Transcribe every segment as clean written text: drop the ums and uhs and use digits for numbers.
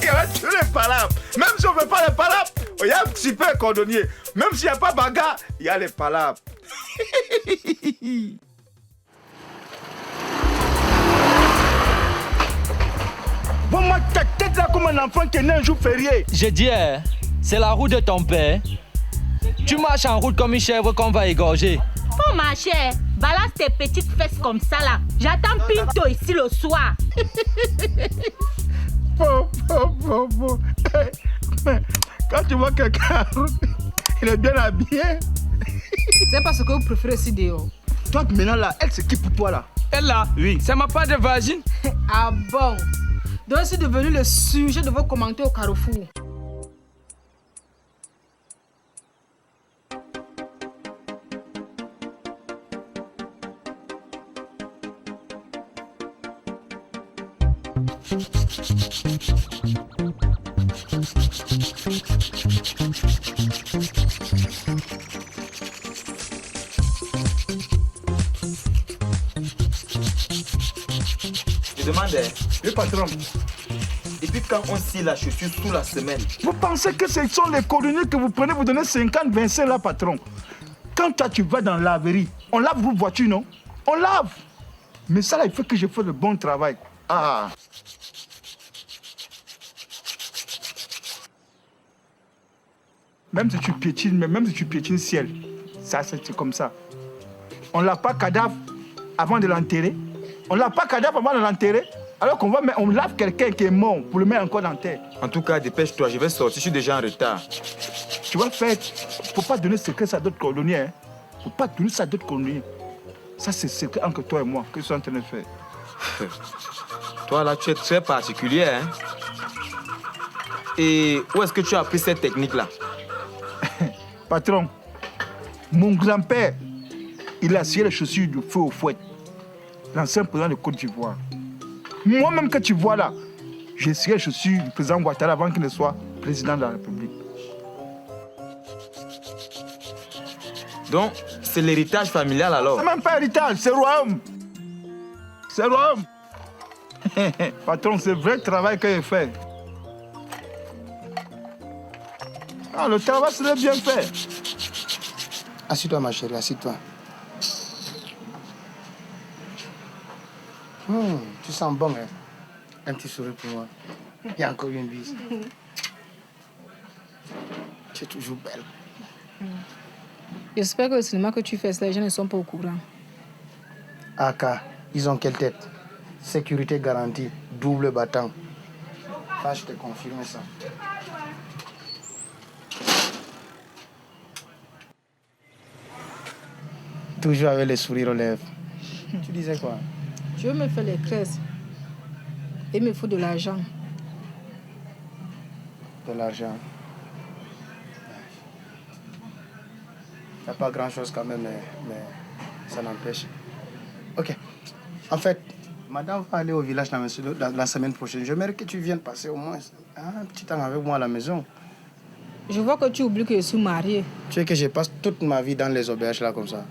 Il y a tous les palabres. Même si on ne veut pas les palabres, il y a un super cordonnier. Même s'il n'y a pas bagarre, il y a les palabres. Bon, moi, ta tête là comme un enfant qui est né un jour férié. Je dis, c'est la route de ton père. Tu marches en route comme une chèvre qu'on va égorger. Faut marcher. Balance tes petites fesses comme ça là. J'attends Pinto ici le soir. Bon. Quand tu vois quelqu'un, il est bien habillé. C'est parce que vous préférez ici dehors. Toi, maintenant là, elle c'est qui pour toi là? Elle là, Oui. c'est ma part de vagine. Ah bon? Donc c'est devenu le sujet de vos commentaires au carrefour. Je demande, Le patron, depuis quand on scie la chaussure sous la semelle? vous pensez que ce sont les cordonniers que vous prenez, vous donnez 50, 25 là, patron? Quand toi tu vas dans la laverie, on lave vos voitures, non? On lave. Mais ça là, il faut que je fasse le bon travail. Ah. Même si tu piétines, même si tu piétines ciel, ça c'est comme ça. On ne lave pas cadavre avant de l'enterrer. On ne lave pas cadavre avant de l'enterrer. Alors on lave quelqu'un qui est mort pour le mettre encore dans terre. En tout cas, dépêche-toi, je vais sortir, je suis déjà en retard. Tu vas faire. Il ne faut pas donner secret à d'autres cordonniers. Il ne faut pas donner ça à d'autres cordonniers. Ça, c'est secret entre toi et moi que je suis en train de faire. Toi là, tu es très particulier, hein? Et où est-ce que tu as appris cette technique-là? Patron, mon grand-père, il a scié les chaussures du feu au fouet. L'ancien président de Côte d'Ivoire. Moi-même que tu vois là, j'ai scié les chaussures du président Ouattara avant qu'il ne soit président de la République. Donc, c'est l'héritage familial alors? C'est même pas héritage, c'est royaume. C'est royaume. Patron, c'est vrai travail que j'ai fait. Ah, le travail, c'est bien fait. Assieds-toi, ma chérie, assieds-toi. Tu sens bon, hein? Un petit sourire pour moi. Il y a encore une bise. Tu es toujours belle. J'espère que le cinéma que tu fais, les gens ne sont pas au courant. Aka, ils ont quelle tête? Sécurité garantie, double battant. Ça, je te confirme ça. Toujours avec les sourires aux lèvres. Tu disais quoi? Je veux me faire les tresses. Et il me faut de l'argent. De l'argent. Il n'y a pas grand-chose quand même, mais ça n'empêche. Ok. En fait, madame va aller au village la semaine prochaine. J'aimerais que tu viennes passer au moins un petit temps avec moi à la maison. Je vois que tu oublies que je suis mariée. Tu sais que je passe toute ma vie dans les auberges là comme ça.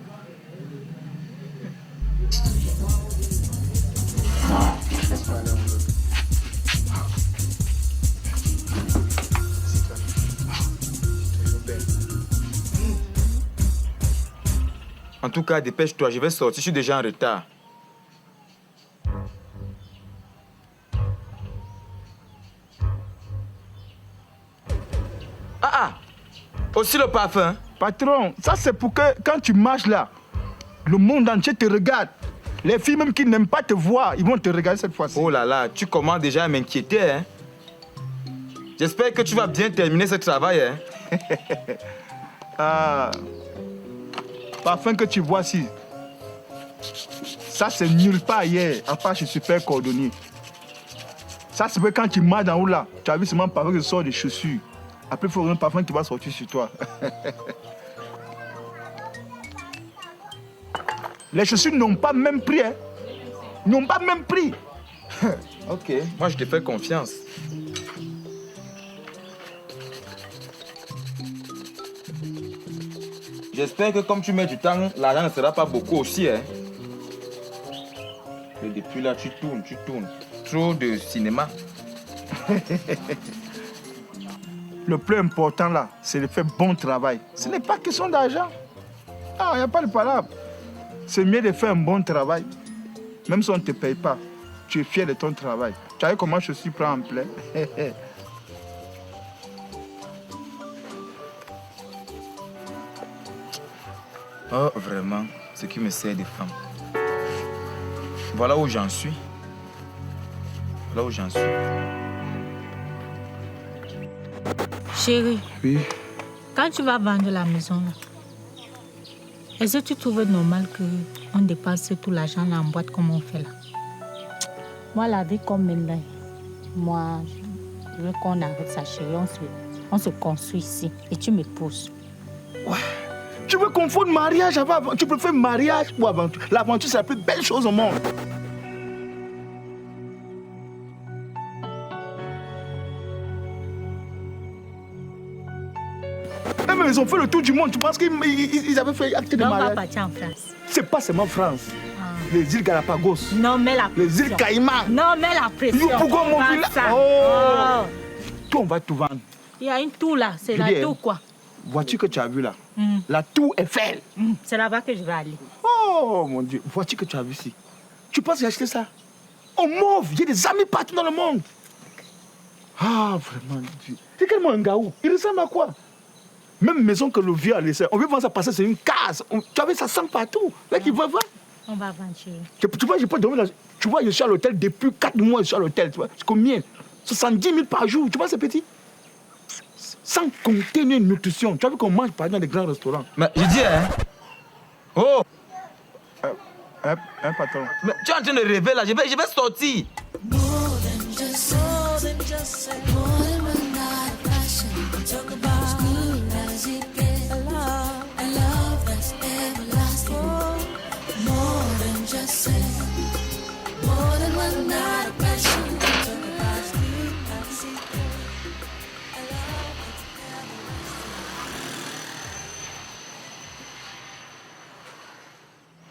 En tout cas, dépêche-toi, je vais sortir, je suis déjà en retard. Ah! Aussi le parfum? Patron, ça c'est pour que quand tu marches là, le monde entier te regarde. Les filles même qui n'aiment pas te voir, ils vont te regarder cette fois-ci. Oh là là, tu commences déjà à m'inquiéter, hein? J'espère que tu vas bien terminer ce travail, hein? Ah, parfum que tu vois ici, ça c'est nulle part ailleurs, à part chez Super Cordonnier. Ça c'est que quand tu marches en haut là, tu as vu seulement un parfum qui sort des chaussures. Après il faut un parfum qui va sortir sur toi. Les chaussures n'ont pas même prix, hein? N'ont pas même prix. Ok, moi je te fais confiance. J'espère que comme tu mets du temps, l'argent ne sera pas beaucoup aussi, hein? Et depuis là, tu tournes. Trop de cinéma. Le plus important là, c'est de faire bon travail. Ce n'est pas question d'argent. Ah, il n'y a pas de palabre. C'est mieux de faire un bon travail. Même si on ne te paye pas, tu es fier de ton travail. Tu vois comment je suis pris en plein. Oh, vraiment, ce qui me sert des femmes. Voilà où j'en suis. Voilà où j'en suis. Chérie, Oui. quand tu vas vendre la maison, là, est-ce que tu trouves normal qu'on dépense tout l'argent là en boîte comme on fait là? Moi, la vie comme elle est, moi, je veux qu'on arrête ça, chérie. On se construit ici et tu m'épouses. Ouais. Tu veux confondre mariage avec aventure. Tu préfères mariage ou aventure. L'aventure, c'est la plus belle chose au monde. Eh, mais ils ont fait le tour du monde. Tu penses qu'ils avaient fait acte de Donc, on va mariage? partir en France. C'est pas seulement France. Les îles Galapagos. Non, mais la Les pression. îles Caïmans. Non, mais la pression. Pourquoi mon Pas village? ça. Oh. Tout, on va tout vendre. Il y a une tour là, c'est la Julien, tour quoi. Voiture que tu as vue là. La tour Eiffel. C'est là-bas que je vais aller. Oh mon Dieu. Voiture que tu as vue ici. Tu penses que j'ai acheté ça? Au mauve, j'ai des amis partout dans le monde. Ah, vraiment, Dieu. C'est quellement un gaou. Il ressemble à quoi? Même maison que le vieux a laissé. On veut voir ça passer, c'est une case. Tu as vu, ça sent partout. Là, qui va voir. On va aventurer. Tu vois, je peux dormir là. Tu vois, je suis à l'hôtel depuis 4 mois, je suis à l'hôtel. Tu vois, c'est combien? 70 000 par jour. Tu vois, c'est petit. Sans compter une nutrition. Tu as vu qu'on mange par exemple dans des grands restaurants. Mais je dis, hein? Oh! Un patron. Mais tu es en train de rêver là, je vais sortir.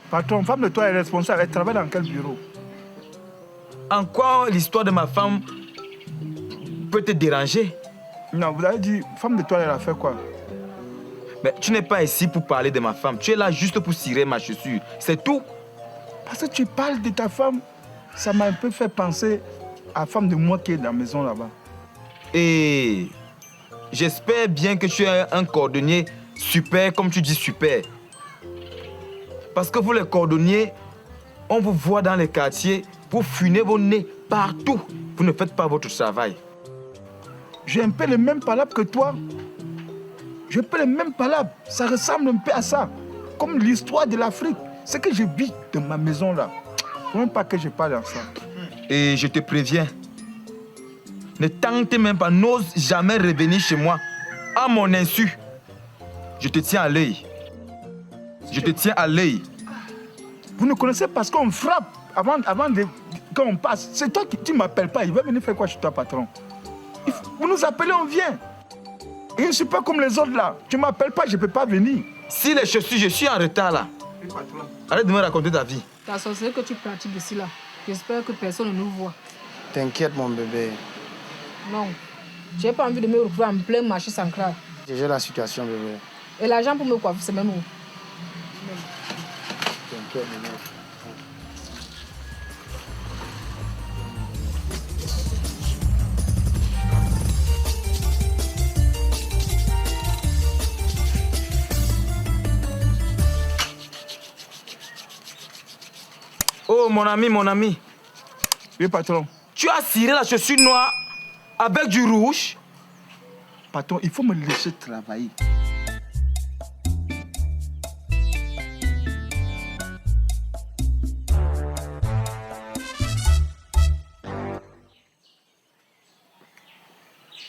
Patron, femme de toi est responsable. Elle travaille dans quel bureau? En quoi l'histoire de ma femme peut te déranger? Non, vous avez dit, femme de toi, elle a fait quoi? Mais tu n'es pas ici pour parler de ma femme. Tu es là juste pour cirer ma chaussure. C'est tout. Parce que tu parles de ta femme, ça m'a un peu fait penser à la femme de moi qui est dans la maison là-bas. Et j'espère bien que tu es un cordonnier super, comme tu dis super. Parce que vous les cordonniers, on vous voit dans les quartiers pour funer vos nez partout. Vous ne faites pas votre travail. J'ai un peu les mêmes palabres que toi. J'ai un peu les mêmes palabres. Ça ressemble un peu à ça. Comme l'histoire de l'Afrique. Ce que je vis dans ma maison là. Faut même pas que je parle en ça. Et je te préviens, ne tente même pas, n'ose jamais revenir chez moi. À mon insu, je te tiens à l'œil. Je te tiens à l'œil. Vous ne connaissez pas parce qu'on frappe avant de... Quand on passe. C'est toi qui ne m'appelles pas. Il va venir faire quoi chez toi, patron? Vous nous appelez, on vient. Et je ne suis pas comme les autres là. Tu ne m'appelles pas, je ne peux pas venir. Si les chaussures, je suis en retard là. Arrête de me raconter ta vie. Ta sorcellerie que tu pratiques ici là, j'espère que personne ne nous voit. T'inquiète, mon bébé. Non, j'ai pas envie de me retrouver en plein marché central. J'ai géré la situation, bébé. Et l'argent pour me coiffer, c'est même où? T'inquiète, bébé. Oh mon ami, mon ami. Oui, patron. Tu as ciré la chaussure noire avec du rouge. Patron, il faut me laisser travailler.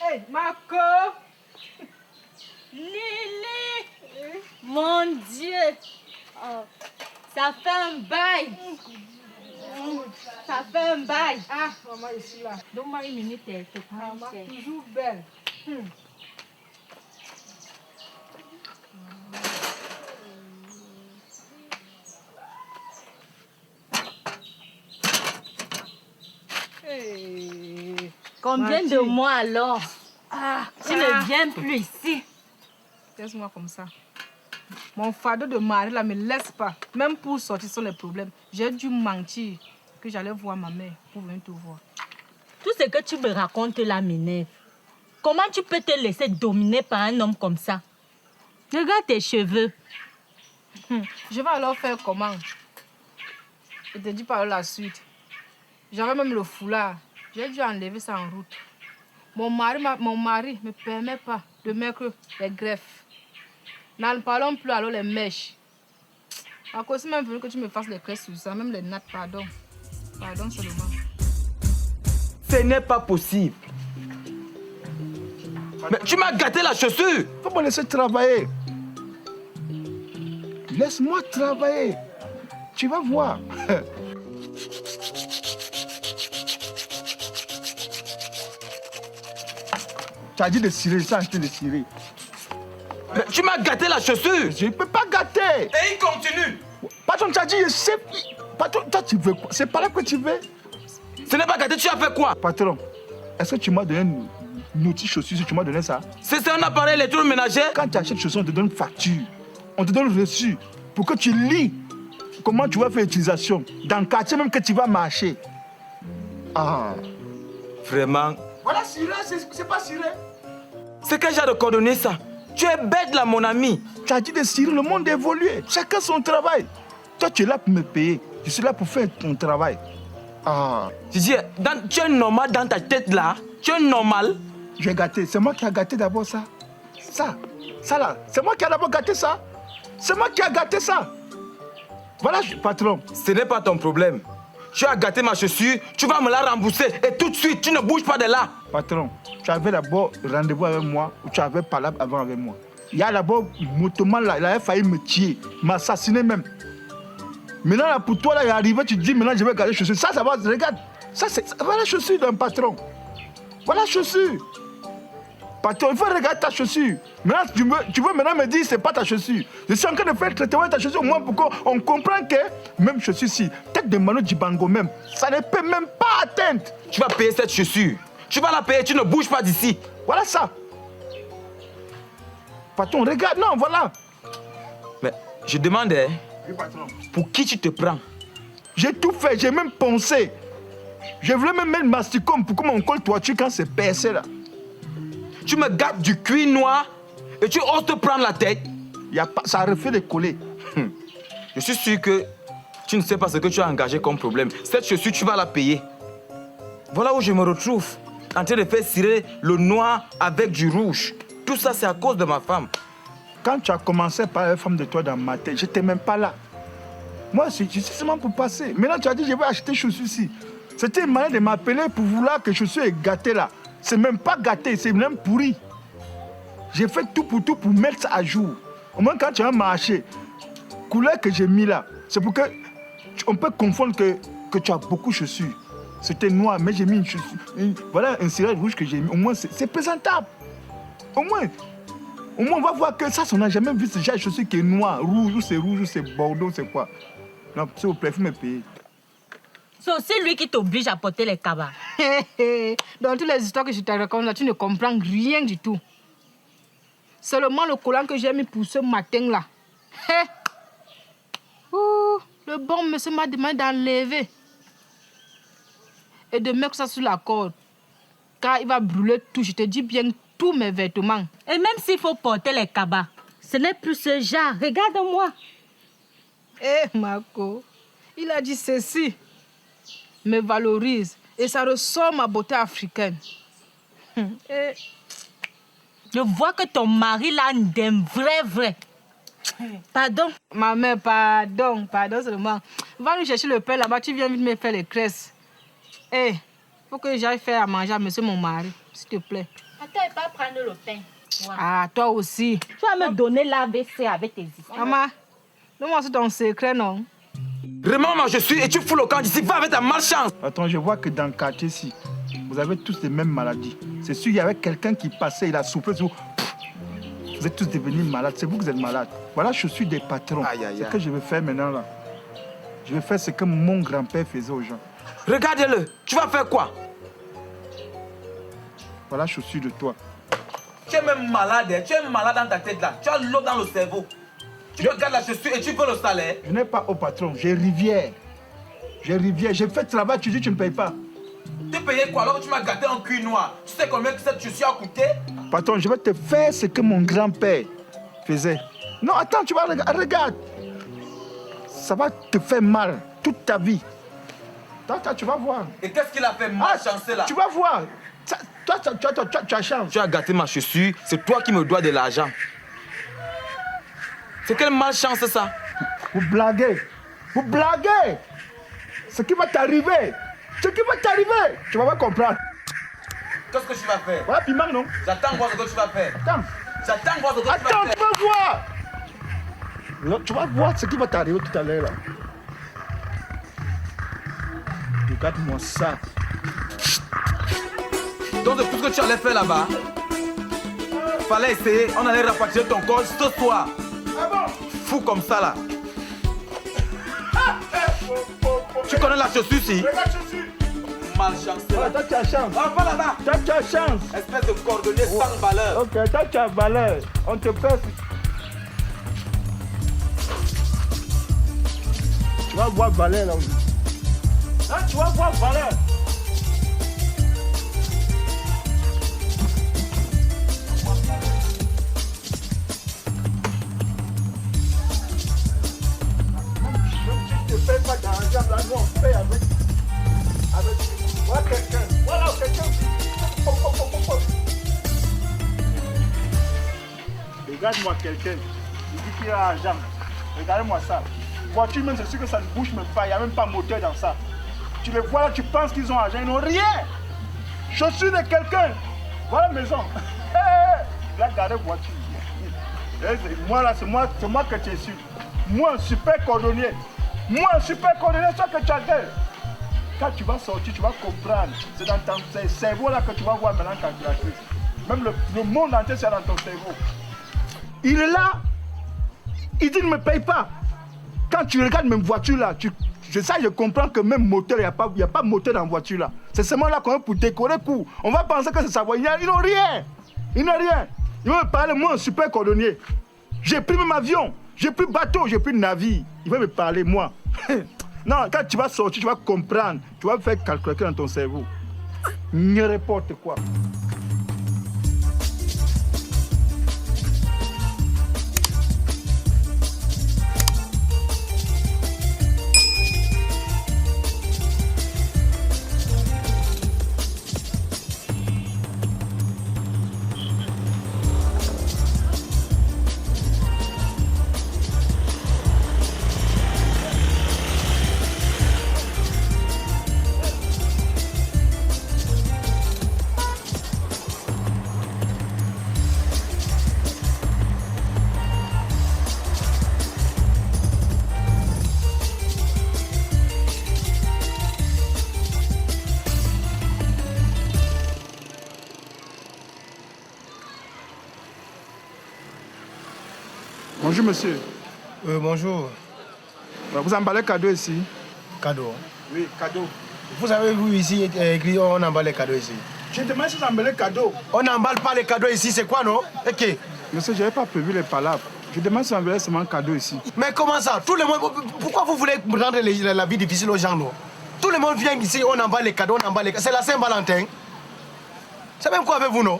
Hey, Marco! Lily! Mon Dieu! Oh, ça fait un bail! Ça fait un bail! Ah, maman, ici là. Donne-moi une minute, te prends Maman, cher. toujours belle. Hey. Combien de mois alors? Tu ne viens plus ici. Laisse-moi comme ça. Mon fardeau de mari là me laisse pas. Même pour sortir sur les problèmes. J'ai dû mentir que j'allais voir ma mère pour venir te voir. Tout ce que tu me racontes là m'énerve. Comment tu peux te laisser dominer par un homme comme ça? Regarde tes cheveux. Je vais alors faire comment? Je te dis pas la suite. J'avais même le foulard. J'ai dû enlever ça en route. Mon mari me permet pas de mettre les greffes. N'en parlons plus alors les mèches. À cause c'est même venu que tu me fasses les crêpes sur ça, même les nattes, pardon. Pardon seulement. Ce n'est pas possible. Mais tu m'as gâté la chaussure. Faut me laisser travailler. Laisse-moi travailler. Tu vas voir. Tu as dit de cirer, ça a acheté de cirer. Mais tu m'as gâté la chaussure. Je ne peux pas gâter. Et il continue. Patron, tu as dit, je sais. Patron, toi, tu veux quoi? C'est pas là que tu veux. Ce n'est pas gâté, tu as fait quoi? Patron, est-ce que tu m'as donné une outil chaussure si tu m'as donné ça? C'est un appareil électroménager. Quand tu achètes chaussures, on te donne facture. On te donne reçu pour que tu lis comment tu vas faire l'utilisation. Dans le quartier même que tu vas marcher. Ah. Vraiment. Voilà, ciré, c'est pas ciré. C'est quel genre de cordonnier ça? Tu es bête là, mon ami. Tu as dit de cirer, le monde évolue. Chacun son travail. Toi, tu es là pour me payer. Je suis là pour faire ton travail. Ah. Tu dis, tu es normal dans ta tête là? Tu es normal? J'ai gâté. C'est moi qui ai gâté d'abord ça. Ça là. C'est moi qui ai d'abord gâté ça. C'est moi qui ai gâté ça. Voilà, patron. Ce n'est pas ton problème. Tu as gâté ma chaussure, tu vas me la rembourser. Et tout de suite, tu ne bouges pas de là. Patron, tu avais d'abord rendez-vous avec moi ou tu avais parlé avant avec moi. Il y a d'abord motoman là, il avait failli me tuer, m'assassiner même. Maintenant là, pour toi là, il est arrivé, tu dis maintenant je vais garder les chaussures. Ça va, regarde. Ça voilà la chaussure d'un patron. Voilà la chaussure. Patron, il faut regarder ta chaussure. Maintenant, tu veux maintenant me dire que ce n'est pas ta chaussure. Je suis en train de faire le traitement de ta chaussure au moins pour qu'on comprenne que même chaussure-ci, tête de Mano Djibango même, ça ne peut même pas atteindre. Tu vas payer cette chaussure. Tu vas la payer, tu ne bouges pas d'ici. Voilà ça. Patron, regarde, non, voilà. Mais je demandais, Oui, patron. pour qui tu te prends? J'ai tout fait, j'ai même pensé. Je voulais même mettre masticom pour que mon col toiture quand c'est percé là. Tu me gâtes du cuir noir et tu oses te prendre la tête. Ça refait de coller. Je suis sûr que tu ne sais pas ce que tu as engagé comme problème. Cette chaussure, tu vas la payer. Voilà où je me retrouve, en train de faire cirer le noir avec du rouge. Tout ça, c'est à cause de ma femme. Quand tu as commencé par la femme de toi dans ma tête, je n'étais même pas là. Moi, je suis seulement pour passer. Maintenant, tu as dit, je vais acheter chaussures ici. C'était une manière de m'appeler pour vouloir que je sois gâté là. C'est même pas gâté, c'est même pourri. J'ai fait tout pour mettre ça à jour. Au moins, quand tu as marché, couleur que j'ai mis là, c'est pour que on peut confondre que tu as beaucoup de chaussures. C'était noir, mais j'ai mis une chaussure. Voilà un cirage rouge que j'ai mis. Au moins, c'est présentable. Au moins, on va voir que ça, on n'a jamais vu ce genre de chaussure qui est noir, rouge, ou c'est bordeaux, c'est quoi. Non, s'il vous plaît, il faut me payer. C'est aussi lui qui t'oblige à porter les cabas. Dans toutes les histoires que je te raconte là, tu ne comprends rien du tout. Seulement le collant que j'ai mis pour ce matin là. Le bon monsieur m'a demandé d'enlever et de mettre ça sur la corde. Car il va brûler tout, je te dis bien tous mes vêtements. Et même s'il faut porter les cabas, ce n'est plus ce genre. Regarde-moi. Marco, il a dit ceci me valorise et ça ressort ma beauté africaine. Je vois que ton mari là d'un vrai. Pardon? Ma mère, pardon seulement. Va nous chercher le pain là-bas, tu viens vite me faire les crèches. Faut que j'aille faire à manger à monsieur mon mari, s'il te plaît. Attends, il va prendre le pain. Wow. Ah, toi aussi. Tu vas me donner l'ABC avec tes histoires. Maman, donne-moi ton secret, non? Remets ma chaussure et tu fous le camp d'ici. Va avec ta malchance. Attends, je vois que dans le quartier-ci, vous avez tous les mêmes maladies. C'est sûr, il y avait quelqu'un qui passait, il a soufflé sur vous. Vous êtes tous devenus malades. C'est vous qui êtes malades. Voilà, je suis des patrons. Ce que je vais faire maintenant là, je vais faire ce que mon grand-père faisait aux gens. Regarde-le. Tu vas faire quoi? Voilà, chaussure de toi. Tu es même malade, hein. Tu es malade dans ta tête là. Tu as l'eau dans le cerveau. Tu regardes la chaussure et tu veux le salaire. Je n'ai pas au patron, j'ai Rivière. J'ai Rivière, j'ai fait travail, tu dis que tu ne payes pas. Tu payais quoi alors que tu m'as gâté en cuir noir? Tu sais combien que cette chaussure a coûté? Patron, je vais te faire ce que mon grand-père faisait. Non, attends, tu vas regarde. Ça va te faire mal toute ta vie. Attends, tu vas voir. Et qu'est-ce qu'il a fait malchanceux là? Tu vas voir. Tu as chance. Tu as gâté ma chaussure, c'est toi qui me dois de l'argent. C'est quelle malchance ça? Vous blaguez. Vous blaguez. Ce qui va t'arriver. Ce qui va t'arriver. Tu vas pas comprendre. Qu'est-ce que tu vas faire? Voilà, piment, non? J'attends voir ce que tu vas faire. Attends. J'attends voir ce que tu vas faire. Attends, tu vas voir. Là, tu vas voir ce qui va t'arriver tout à l'heure là. Regarde-moi ça. Donc de tout ce que tu allais faire là-bas, fallait essayer, on allait rapatrier ton corps ce soir. Ah bon? Fou comme ça là. Tu connais la chaussure si? Regarde chaussure. Malchanceux. Voilà, toi tu as chance. Ah, va là-bas. Toi tu as chance. Espèce de cordonnier sans valeur. Ok, toi tu as valeur. On te fait. Tu vas voir valeur là. Là, tu vas voir valeur. Je ne fais pas d'argent là, nous on paye avec. Voilà quelqu'un. Voilà quelqu'un. Regarde-moi quelqu'un. Il dit qu'il a l'argent. Regardez-moi ça. Voiture même, c'est sûr que ça ne bouge même pas. Il n'y a même pas moteur dans ça. Tu les vois là, tu penses qu'ils ont argent. Ils n'ont rien. Chaussures de quelqu'un. Voilà la maison. Là, regardez voiture. Moi là, c'est moi que tu es sûr. Moi, un super cordonnier. Moi, un super cordonnier, c'est ça que tu as dit. Quand tu vas sortir, tu vas comprendre. C'est dans ton cerveau là que tu vas voir maintenant calculatrice. Même le monde entier, c'est dans ton cerveau. Il est là. Il dit ne me paye pas. Quand tu regardes même voiture là, c'est ça je comprends que même moteur, il n'y a pas de moteur dans la voiture là. C'est seulement là qu'on a pour décorer coup. On va penser que c'est sa voiture. Ils n'ont rien. Ils n'ont rien. Ils vont me parler, moi, un super cordonnier. J'ai pris même avion, j'ai pris bateau, j'ai pris navire. Il va me parler, moi. Non, quand tu vas sortir, tu vas comprendre. Tu vas faire calculer dans ton cerveau. N'importe quoi. Bonjour monsieur. Bonjour. Vous emballez cadeau ici? Cadeau. Oui, cadeau. Vous avez vu ici écrit on emballe les cadeaux ici. Je demande si vous emballez cadeau. On n'emballe pas les cadeaux ici, c'est quoi non? Ok. Monsieur, je n'avais pas prévu les palabres. Je demande si vous emballez seulement cadeau ici. Mais comment ça? Tout le monde. Pourquoi vous voulez rendre la vie difficile aux gens non? Tout le monde vient ici, on emballe les cadeaux, on emballe les cadeaux. C'est la Saint-Valentin. C'est même quoi avec vous non?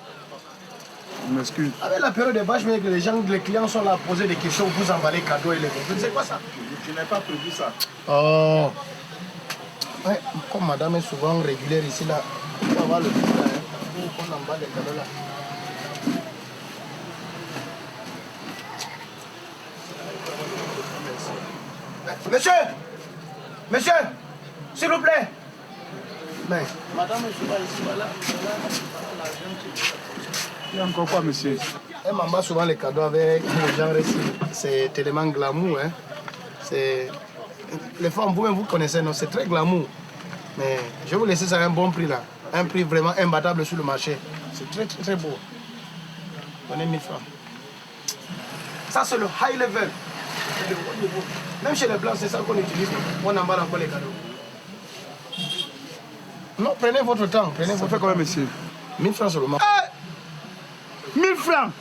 Je m'excuse. Avec la période des bâches, les clients sont là à poser des questions, vous emballez les cadeaux et les bonbons. C'est quoi ça? Je n'ai pas prévu ça. Oh. Ouais, comme madame est souvent régulière ici, là, on va voir le truc là, hein. On emballe les cadeaux là. Monsieur! Monsieur! S'il vous plaît! Mais, madame est souvent ici, voilà. Il y a encore quoi, monsieur? Elle m'emballe souvent les cadeaux avec les gens ici. C'est tellement glamour, hein. C'est... Les femmes, vous-même, vous connaissez, non? C'est très glamour. Mais je vais vous laisser ça à un bon prix, là. Un prix vraiment imbattable sur le marché. C'est très, très, très beau. Donnez 1000 francs. Ça, c'est le high level. C'est le haut niveau. Même chez les blancs, c'est ça qu'on utilise. On emballe encore les cadeaux. Non, prenez votre temps. Prenez Ça votre fait temps. combien, monsieur? 1000 francs seulement. 1000 francs.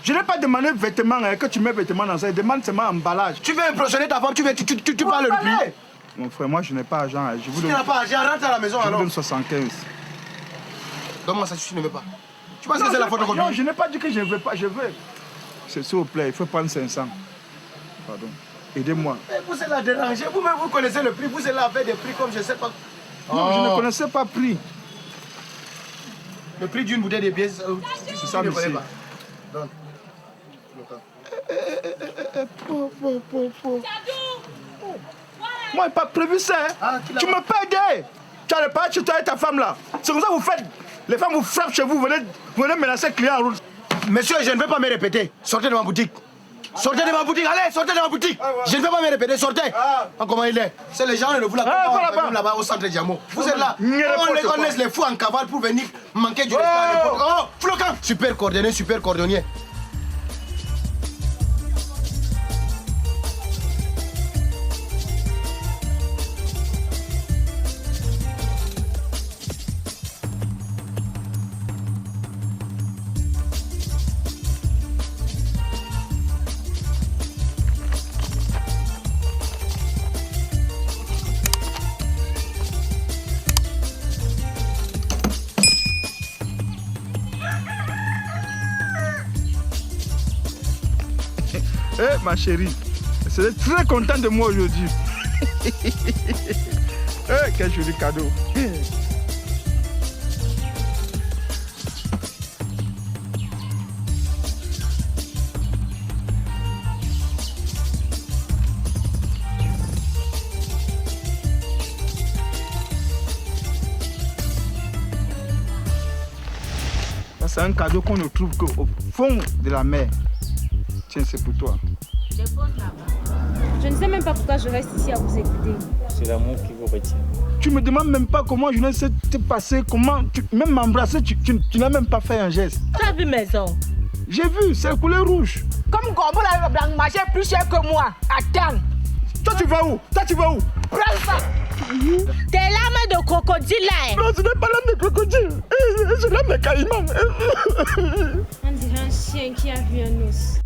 Je n'ai pas demandé vêtements, hein, que tu mets vêtements dans ça. Je demande seulement emballage. Tu veux impressionner ta femme, tu parles le prix. Mon frère, moi je n'ai pas d'argent. Je vous Tu donne, n'as pas d'argent, rentre à la maison je vous alors. donne 75. Donne-moi ça si tu ne veux pas. Tu penses que c'est la photocopie? Non, je n'ai pas dit que je ne veux pas, je veux. S'il vous plaît, il faut prendre 500. Pardon. Aidez-moi. Mais vous êtes là dérangé, vous-même vous connaissez le prix, vous êtes là avec des prix comme je ne sais pas. Non, je ne connaissais pas prix. Le prix d'une bouteille de bière, C'est ça, tu ne connais monsieur. pas. Donne. Moi, je n'ai pas prévu ça. Hein. Ah, Tu me peux aider. Tu as le pas chez toi et ta femme là. C'est comme ça que vous faites. Les femmes vous frappent chez vous, vous venez menacer le client en route. Monsieur, je ne vais pas me répéter. Sortez de ma boutique. Sortez de ma boutique, allez, sortez de ma boutique. Je ne vais pas me répéter, sortez. Comment il est? C'est les gens de vous là-bas au centre Diamo. Vous êtes là. On laisse les fous en cavale pour venir manquer du respect à n'importe. Oh, Flocan. Super coordonné, super cordonnier. Eh, ma chérie, je suis très content de moi aujourd'hui. Eh, quel joli cadeau. C'est un cadeau qu'on ne trouve qu'au fond de la mer. Tiens, c'est pour toi. Je ne sais même pas pourquoi je reste ici à vous écouter. C'est l'amour qui vous retient. Tu me demandes même pas comment je ne sais te passer, comment même m'embrasser, tu n'as même pas fait un geste. Tu as vu mes ongles? J'ai vu, c'est la couleur rouge. Comme Gombo l'a marché plus cher que moi. Attends. Toi tu vas où? Prends ça. Tes larmes de crocodile là. Non, ce n'est pas l'âme de crocodile. C'est l'âme de caïman. On dirait un chien qui a vu un os.